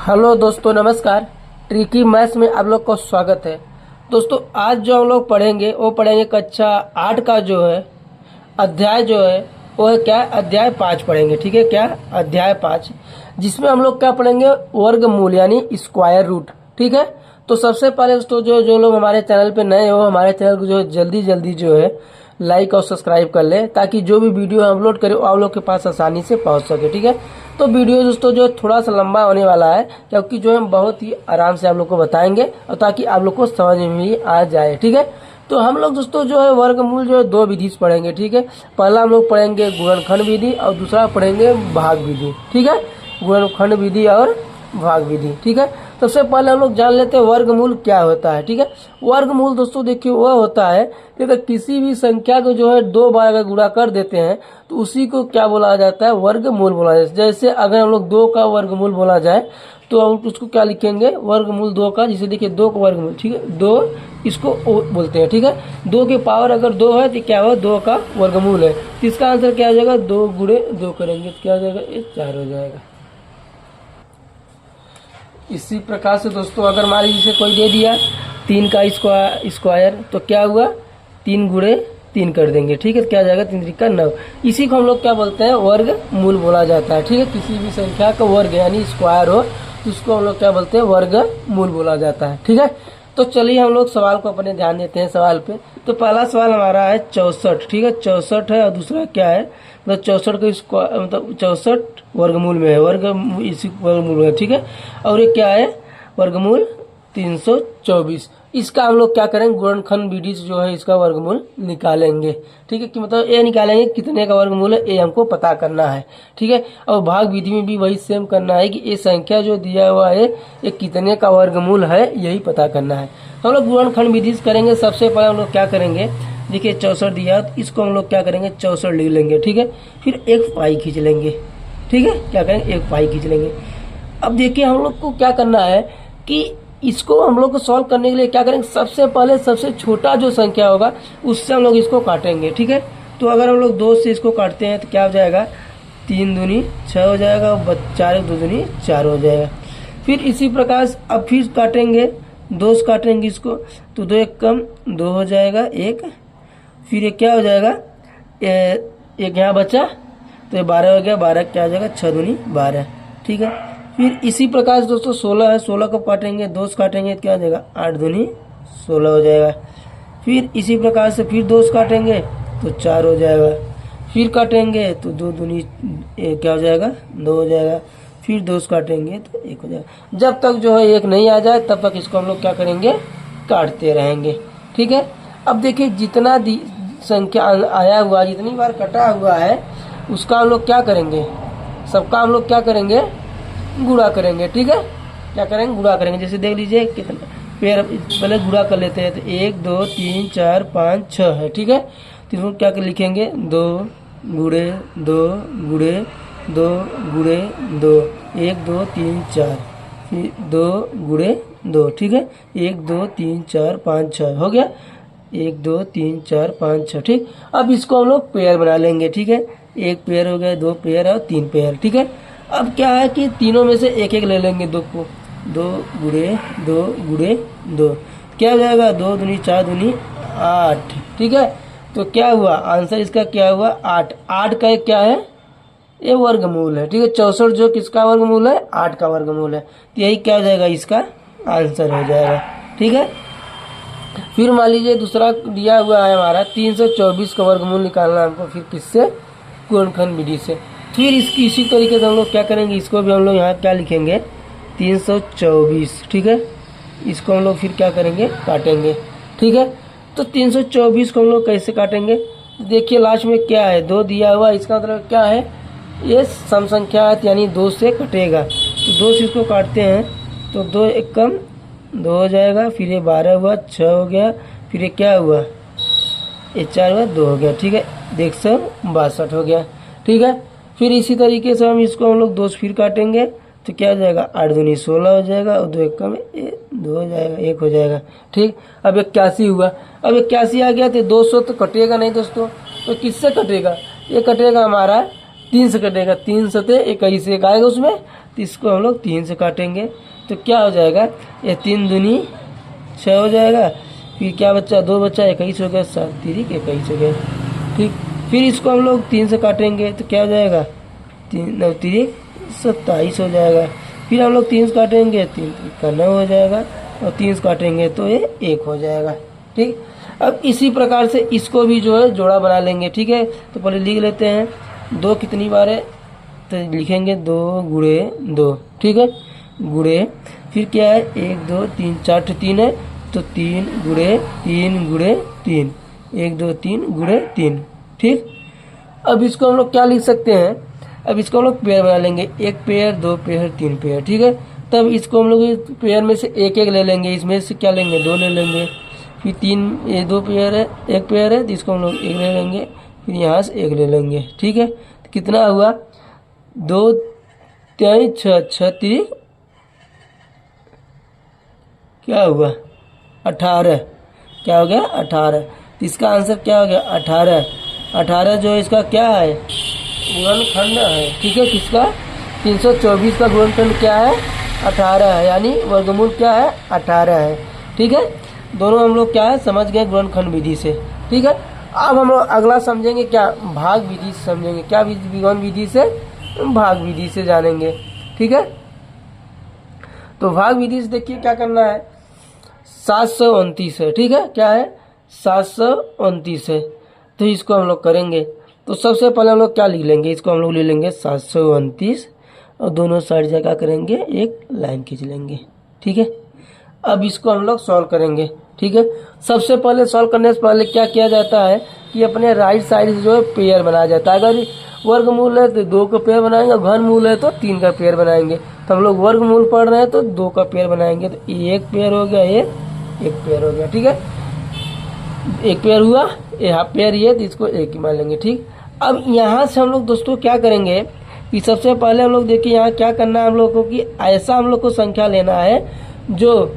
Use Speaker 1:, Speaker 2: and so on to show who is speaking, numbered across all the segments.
Speaker 1: Hello दोस्तों, नमस्कार। Tricky maths में आप लोग का स्वागत है। दोस्तों, आज जो हम लोग पढ़ेंगे वो पढ़ेंगे कक्षा 8 का जो है अध्याय जो है वो है क्या, अध्याय 5 पढ़ेंगे। ठीक है, क्या अध्याय 5, जिसमें हम लोग क्या पढ़ेंगे, वर्गमूल यानी स्क्वायर रूट। ठीक है, तो सबसे पहले दोस्तों जो लोग हमारे चैनल पे नए हो, हमारे चैनल को जो है जल्दी जल्दी जो है लाइक और सब्सक्राइब कर ले, ताकि जो भी वीडियो अपलोड करें वो आप लोग के पास आसानी से पहुंच सके। ठीक है, तो वीडियो दोस्तों जो थोड़ा सा लंबा होने वाला है, क्योंकि जो हम बहुत ही आराम से आप लोग को बताएंगे और ताकि आप लोग को समझ में भी आ जाए। ठीक है, तो हम लोग दोस्तों जो है वर्गमूल जो है दो विधि से पढ़ेंगे। ठीक है, पहला हम लोग पढ़ेंगे गुणनखंड विधि और दूसरा पढ़ेंगे भाग विधि। ठीक है, गुणनखंड विधि और भाग विधि। ठीक है, सबसे पहले हम लोग जान लेते हैं वर्गमूल क्या होता है। ठीक है, वर्गमूल दोस्तों देखिए वह होता है कि अगर किसी भी संख्या को जो है दो बार अगर गुणा कर देते हैं तो उसी को क्या बोला जाता है, वर्गमूल बोला जाता है। जैसे अगर हम लोग 2 का वर्गमूल बोला जाए तो हम उसको क्या लिखेंगे, वर्गमूल 2 का। जैसे देखिए 2 का वर्गमूल, ठीक है, 2 इसको बोलते हैं। ठीक है, 2 की पावर अगर 2 है तो क्या होगा, 2 का वर्गमूल है। तो इसका आंसर क्या हो जाएगा, 2 गुणे 2 करेंगे तो क्या हो जाएगा, ये 4 हो जाएगा। इसी प्रकार से दोस्तों अगर मान लीजिए कोई दे दिया 3 का स्क्वायर तो क्या हुआ, 3 गुणे 3 कर देंगे। ठीक है, तो क्या आ जाएगा, 3 त्रिका 9। इसी को हम लोग क्या बोलते हैं, वर्ग मूल बोला जाता है। ठीक है, किसी भी संख्या का वर्ग यानी स्क्वायर हो तो उसको हम लोग क्या बोलते हैं, वर्ग मूल बोला जाता है। ठीक है, तो चलिए हम लोग सवाल को अपने ध्यान देते हैं सवाल पे। तो पहला सवाल हमारा है 64। ठीक है, 64 है और दूसरा क्या है, मतलब 64 का स्क्वायर मतलब 64 वर्गमूल में है, इसी वर्गमूल में है। ठीक है, और ये क्या है, वर्गमूल 324। इसका हम लोग क्या करेंगे, गुणनखंड विधि से जो है इसका वर्गमूल निकालेंगे। ठीक है, कि मतलब ये निकालेंगे कितने का वर्गमूल है, ये हमको पता करना है। ठीक है, और भाग विधि में भी वही सेम करना है कि ये संख्या जो दिया हुआ है ये कितने का वर्गमूल है, यही पता करना है। हम लोग गुणनखंड विधि से करेंगे। सबसे पहले हम लोग क्या करेंगे, देखिए 64 दिया तो इसको हम लोग क्या करेंगे, 64 लिख लेंगे। ठीक है, फिर एक पाई खींच लेंगे। ठीक है, क्या करेंगे, एक पाई खींच लेंगे। अब देखिए हम लोग को क्या करना है कि इसको हम लोग को सॉल्व करने के लिए क्या करेंगे, सबसे पहले सबसे छोटा जो संख्या होगा उससे हम लोग इसको काटेंगे। ठीक है, तो अगर हम लोग 2 से इसको काटते हैं तो क्या हो जाएगा, 3 दूनी 6 हो जाएगा और 4 2 दूनी 4 हो जाएगा। फिर इसी प्रकार अब फिर काटेंगे, 2 से काटेंगे इसको तो 2 एक कम 2 हो जाएगा 1। फिर ये क्या हो जाएगा, एक यहाँ बचा तो ये 12 हो गया, 12 क्या हो जाएगा, 6 दूनी 12। ठीक है, फिर इसी प्रकार से दोस्तों 16 है, 16 को काटेंगे, 2 से काटेंगे तो क्या हो जाएगा, 8 दूनी 16 हो जाएगा। फिर इसी प्रकार से फिर 2 से काटेंगे तो 4 हो जाएगा। फिर काटेंगे तो 2 दूनी क्या हो जाएगा, 2 हो जाएगा। फिर 2 से काटेंगे तो 1 हो जाएगा। जब तक जो है 1 नहीं आ जाए तब तक इसको हम लोग क्या करेंगे, काटते रहेंगे। ठीक है, अब देखिए जितना संख्या आया हुआ, जितनी बार कटा हुआ है उसका हम लोग क्या करेंगे, सबका हम लोग क्या करेंगे, गुणा करेंगे। ठीक है, क्या करेंगे, गुणा करेंगे। जैसे देख लीजिए कितना पेड़, पहले गुणा कर लेते हैं तो 1 2 3 4 5 6 है। ठीक है, तो इसको क्या कर लिखेंगे, 2 गुणे 2 गुणे 2 गुणे 2, 1 2 3 4, फिर 2 गुणे 2। ठीक है, 1 2 3 4 5 6 हो गया, 1 2 3 4 5 6। ठीक, अब इसको हम लोग पेयर बना लेंगे। ठीक है, 1 पेयर हो गया, 2 पेयर और 3 पेयर। ठीक है, अब क्या है कि तीनों में से एक एक ले लेंगे, 2 को, 2 गुणे 2 गुणे 2 क्या हो जाएगा, 2 दूनी 4 दूनी 8। ठीक है, तो क्या हुआ, आंसर इसका क्या हुआ, 8। 8 का क्या है, ये वर्गमूल है। ठीक है, 64 जो किसका वर्गमूल है, 8 का वर्गमूल है। तो यही क्या हो जाएगा, इसका आंसर हो जाएगा। ठीक है, फिर मान लीजिए दूसरा दिया हुआ है हमारा 324 का वर्गमूल निकालना हमको, फिर किससे, गुणनखंड विधि से। फिर इसकी इसी तरीके से हम लोग क्या करेंगे, इसको भी हम लोग यहाँ क्या लिखेंगे, 324। ठीक है, इसको हम लोग फिर क्या करेंगे, काटेंगे। ठीक है, तो 324 को हम लोग कैसे काटेंगे, देखिए लास्ट में क्या है, 2 दिया हुआ, इसका मतलब क्या है, ये सम संख्या है यानी 2 से कटेगा। तो 2 से इसको काटते हैं तो 2 एक कम 2 हो जाएगा, फिर ये 12 हुआ, 6 हो गया, फिर ये क्या हुआ, ये 4 हुआ, 2 हो गया। ठीक है, 162 हो गया। ठीक है, फिर इसी तरीके से हम इसको हम लोग 2 से फिर काटेंगे तो क्या हो जाएगा, 8 दूनी 16 हो जाएगा और 2 एक कम 2 हो जाएगा, 1 हो जाएगा। ठीक, अब 81 हुआ, अब 81 आ गया तो 200 तो कटेगा नहीं दोस्तों, तो किससे कटेगा, ये कटेगा हमारा 3 से कटेगा, 3 सते 21 एक आएगा उसमें, तो इसको हम लोग 3 से काटेंगे तो क्या हो जाएगा, ये 3 दूनी 6 हो जाएगा। फिर क्या बच्चा, 2 बच्चा, 21 हो गया, 7 तिरिक 21 हो गया। ठीक, फिर इसको हम लोग 3 से काटेंगे तो क्या हो जाएगा, 3 9 तिरिक 27 हो जाएगा। फिर हम लोग 3 से काटेंगे, 3 का 9 हो जाएगा, और 3 से काटेंगे तो ये 1 हो जाएगा। ठीक, अब इसी प्रकार से इसको भी जो है जोड़ा बना लेंगे। ठीक है, तो पहले लिख लेते हैं 2 कितनी बार है, तो लिखेंगे 2 गुणे 2। ठीक है, गुणे फिर क्या है, 1 2 3 4 3 है, तो 3 गुणे 3 1 2 3 गुणे 3। ठीक, अब इसको हम लोग क्या लिख सकते हैं, अब इसको हम लोग पेयर बना लेंगे, 1 पेयर 2 पेयर 3 पेयर। ठीक है, तब इसको हम लोग पेयर में से एक एक ले लेंगे, इसमें से क्या लेंगे, 2 ले लेंगे। फिर 3 ये 2 पेयर है, 1 पेयर है, तो इसको हम लोग 1 ले लेंगे, फिर यहाँ से 1 ले लेंगे। ठीक है, तो कितना हुआ, 2 3 6 6 3 क्या हुआ, 18। क्या हो गया, 18। तो इसका आंसर क्या हो गया, 18। 18 जो है इसका क्या है, गुणनखंड है। ठीक है, किसका, 324 का गुणनखंड क्या है, 18 है, यानी वर्गमूल क्या है, 18 है। ठीक है, दोनों हम लोग क्या है समझ गए गुणनखंड विधि से। ठीक है, अब हम लोग अगला समझेंगे क्या, भाग विधि से समझेंगे। क्या विधि, विधि से, भाग विधि से जानेंगे। ठीक है, तो भाग विधि से देखिए क्या करना है, 729 है। ठीक है, क्या है, 729 है, तो इसको हम लोग करेंगे। तो सबसे पहले हम लोग क्या लिख लेंगे, इसको हम लोग ले लेंगे 729, और दोनों साइड से क्या करेंगे, एक लाइन खींच लेंगे। ठीक है, अब इसको हम लोग सॉल्व करेंगे। ठीक है, सबसे पहले सॉल्व करने से पहले क्या किया जाता है कि अपने राइट साइड से जो है पेयर बनाया जाता है। अगर वर्गमूल है तो 2 का पेयर बनाएंगे, घनमूल है तो 3 का पेयर बनाएंगे। तो हम लोग वर्गमूल पढ़ रहे हैं तो 2 का पेयर बनाएंगे, तो 1 पेयर हो गया, एक पेयर हो गया। ठीक है, 1 पेयर हुआ, यहाँ पेयर ये, तो इसको 1 ही मान लेंगे। ठीक, अब यहाँ से हम लोग दोस्तों क्या करेंगे कि सबसे पहले हम लोग देखिए यहाँ क्या करना है हम लोग को, कि ऐसा हम लोग को संख्या लेना है जो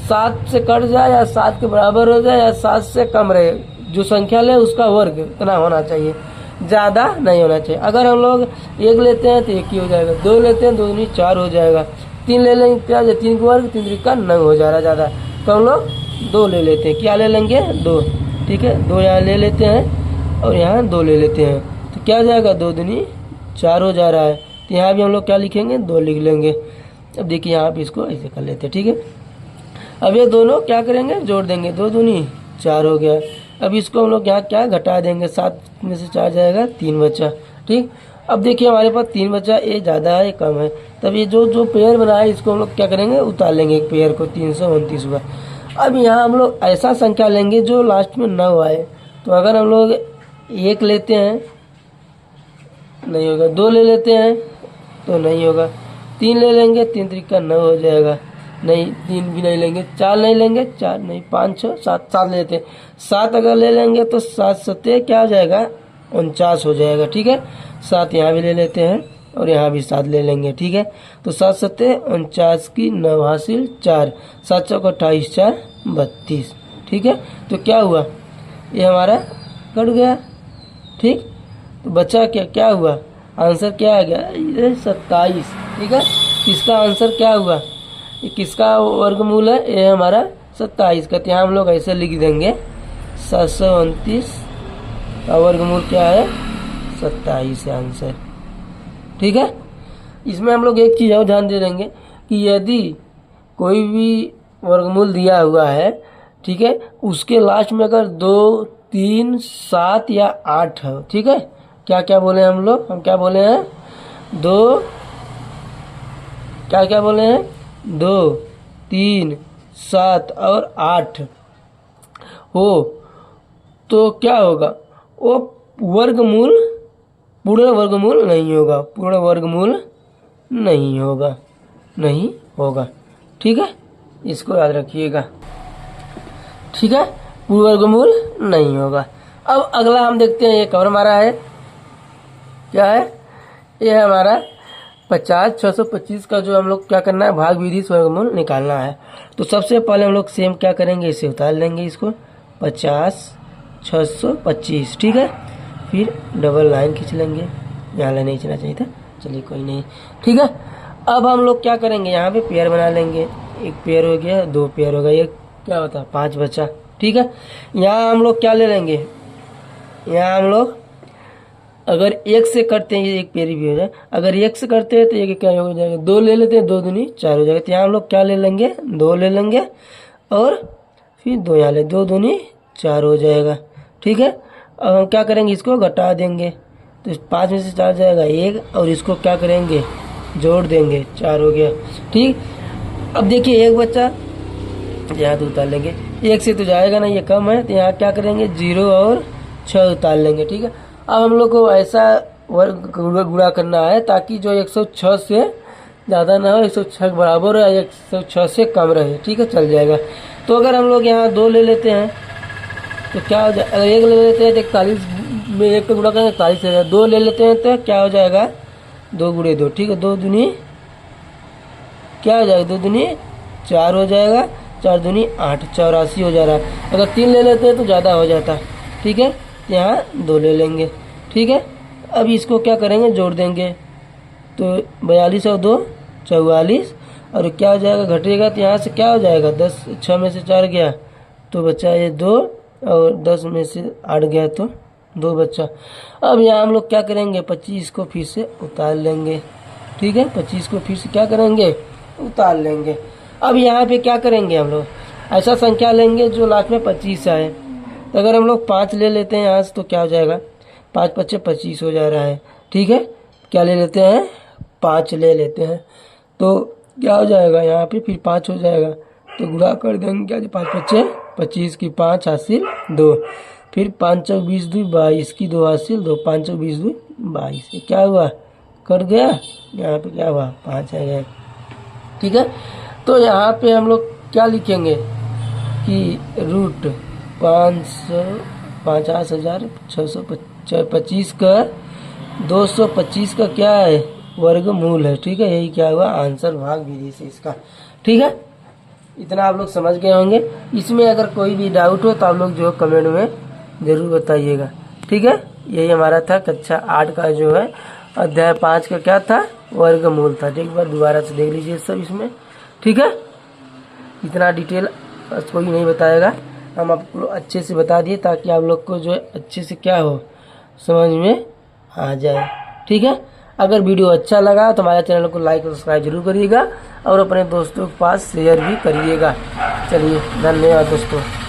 Speaker 1: 7 से कट जाए, या 7 के बराबर हो जाए, या 7 से कम रहे। जो संख्या ले उसका वर्ग इतना होना चाहिए, ज़्यादा नहीं होना चाहिए। अगर हम लोग 1 लेते हैं तो 1 ही हो जाएगा, 2 लेते हैं 2 दूनी 4 हो जाएगा, 3 ले लेंगे क्या, 3 का वर्ग 3 का 9 हो जा रहा ज़्यादा, तो हम लोग 2 ले लेते हैं। क्या ले लेंगे, 2। ठीक है, 2 यहाँ ले लेते हैं, और यहाँ 2 ले लेते हैं, तो क्या हो जाएगा, 2 दूनी 4 हो जा रहा है। तो यहाँ भी हम लोग क्या लिखेंगे, 2 लिख लेंगे। अब देखिए यहाँ पे इसको ऐसे कर लेते हैं। ठीक है, अब ये दोनों क्या करेंगे, जोड़ देंगे, 2 दूनी 4 हो गया। अब इसको हम लोग यहाँ क्या घटा देंगे, 7 में से 4 जाएगा, 3 बचा। ठीक, अब देखिए हमारे पास 3 बचा, ये ज़्यादा है कम है, तब ये जो पेयर बना है इसको हम लोग क्या करेंगे, उतार लेंगे एक पेयर को, 329 हुआ। अब यहाँ हम लोग ऐसा संख्या लेंगे जो लास्ट में 9 आए। तो अगर हम लोग 1 लेते हैं नहीं होगा, 2 ले लेते हैं तो नहीं होगा, 3 ले लेंगे, 3 त्रिका 9 हो जाएगा, नहीं 3 भी नहीं लेंगे, 4 नहीं लेंगे, 4 नहीं 5 6 7 7 लेते हैं, 7 अगर ले लेंगे तो 7 सत्ते क्या हो जाएगा, 49 हो जाएगा। ठीक है, 7 यहाँ भी ले लेते हैं, और यहाँ भी 7 ले लेंगे। ठीक है, तो 7 सत्ते 49 की 9 हासिल 4, 7 चौक 28 4 32। ठीक है, तो क्या हुआ, ये हमारा कट गया। ठीक, तो बचा क्या, क्या हुआ, आंसर क्या आ गया, ये 27। ठीक है, इसका आंसर क्या हुआ, ये किसका वर्गमूल है, ये हमारा 27 का। यहाँ हम लोग ऐसे लिख देंगे 729 का वर्गमूल क्या है, 27 है आंसर। ठीक है, इसमें हम लोग एक चीज़ और ध्यान दे देंगे कि यदि कोई भी वर्गमूल दिया हुआ है, ठीक है, उसके लास्ट में अगर 2 3 7 या 8 हो, ठीक है, क्या क्या बोले हम लोग, हम क्या बोले हैं, 2 क्या क्या बोले हैं, 2 3 7 और 8 हो, तो क्या होगा, वो वर्गमूल पूर्ण वर्गमूल नहीं होगा, पूर्ण वर्गमूल नहीं होगा, नहीं होगा। ठीक है, इसको याद रखिएगा। ठीक है, पूर्ण वर्गमूल नहीं होगा। अब अगला हम देखते हैं, ये कवर हमारा है, क्या है, ये है हमारा 50 625 का जो हम लोग क्या करना है, भाग विधि से वर्गमूल निकालना है। तो सबसे पहले हम लोग सेम क्या करेंगे, इसे उतार लेंगे, इसको 50 625। ठीक है, फिर डबल लाइन खींच लेंगे, यहाँ ले नहीं चलना चाहिए था, चलिए कोई नहीं, ठीक है। अब हम लोग क्या करेंगे, यहाँ पे पेयर बना लेंगे, एक पेयर हो गया, दो पेयर हो गया, ये क्या होता है 5 बचा, ठीक है। यहाँ हम लोग क्या ले लेंगे, यहाँ हम लोग अगर एक से करते हैं ये एक पेरी भी हो जाए, अगर एक से करते हैं तो ये क्या हो जाएगा, 2 ले लेते हैं, 2 दूनी 4 हो जाएगा। तो यहाँ हम लोग क्या ले लेंगे, 2 ले लेंगे और फिर 2 यहाँ ले, 2 दूनी 4 हो जाएगा, ठीक है। अब हम क्या करेंगे, इसको घटा देंगे, तो 5 में से 4 जाएगा 1, और इसको क्या करेंगे, जोड़ देंगे, 4 हो गया, ठीक। अब देखिए एक बच्चा, यहाँ तो उतार लेंगे, 1 से तो जाएगा ना, ये कम है, तो यहाँ क्या करेंगे 0 और 6 उतार लेंगे, ठीक है। अब हम लोग को ऐसा वर्ग गुणा करना है ताकि जो 106 से ज़्यादा ना हो, 106 के बराबर है, 106 से कम रहे, ठीक है, चल जाएगा। तो अगर हम लोग यहाँ 2 ले लेते हैं तो क्या हो जाएगा, अगर 1 ले लेते हैं तो 41 में 1 का गुणा करेंगे 41 हो जाएगा, 2 ले लेते हैं तो क्या हो जाएगा 2 गुणे 2, ठीक है, 2 दूनी क्या हो जाएगा, 2 दूनी 4 हो जाएगा, 4 दूनी 8, 84 हो जा रहा है। अगर 3 ले लेते हैं तो ज़्यादा हो जाता, ठीक है, यहाँ 2 ले लेंगे, ठीक है। अब इसको क्या करेंगे, जोड़ देंगे, तो 42 और 2 44, और क्या हो जाएगा, घटेगा तो यहाँ से क्या हो जाएगा, 10, 6 में से 4 गया तो बचा ये 2, और 10 में से 8 गया तो 2 बचा। अब यहाँ हम लोग क्या करेंगे, 25 को फिर से उतार लेंगे, ठीक है, 25 को फिर से क्या करेंगे, उतार लेंगे। अब यहाँ पे क्या करेंगे, हम लोग ऐसा संख्या लेंगे जो लास्ट में 25 आए। तो अगर हम लोग 5 ले लेते हैं यहाँ से तो क्या हो जाएगा, 5 पच्चे 25 हो जा रहा है, ठीक है। क्या ले लेते हैं, 5 ले लेते हैं, तो क्या हो जाएगा, यहाँ पे फिर 5 हो जाएगा, तो गुणा कर देंगे, क्या 5 पच्चे 25 की 5 हासिल 2, फिर 5 चौक 20 2 22 की 2 हासिल 2, 5 चौक 20 2 22, ये क्या हुआ, कट गया, यहाँ पे क्या हुआ 5 आ गया, ठीक है। तो यहाँ पे हम लोग क्या लिखेंगे कि रूट 50,625 का 225 का क्या है, वर्गमूल है, ठीक है। यही क्या हुआ आंसर, भाग विधि से इसका, ठीक है। इतना आप लोग समझ गए होंगे। इसमें अगर कोई भी डाउट हो तो आप लोग जो कमेंट में ज़रूर बताइएगा, ठीक है। यही हमारा था कक्षा 8 का जो है अध्याय 5 का क्या था, वर्गमूल था। एक बार दोबारा से देख लीजिए सब इसमें, ठीक है। इतना डिटेल कोई नहीं बताएगा, हम आपको अच्छे से बता दिए ताकि आप लोग को जो है अच्छे से क्या हो, समझ में आ जाए, ठीक है। अगर वीडियो अच्छा लगा तो हमारे चैनल को लाइक और सब्सक्राइब जरूर करिएगा और अपने दोस्तों के पास शेयर भी करिएगा। चलिए, धन्यवाद दोस्तों।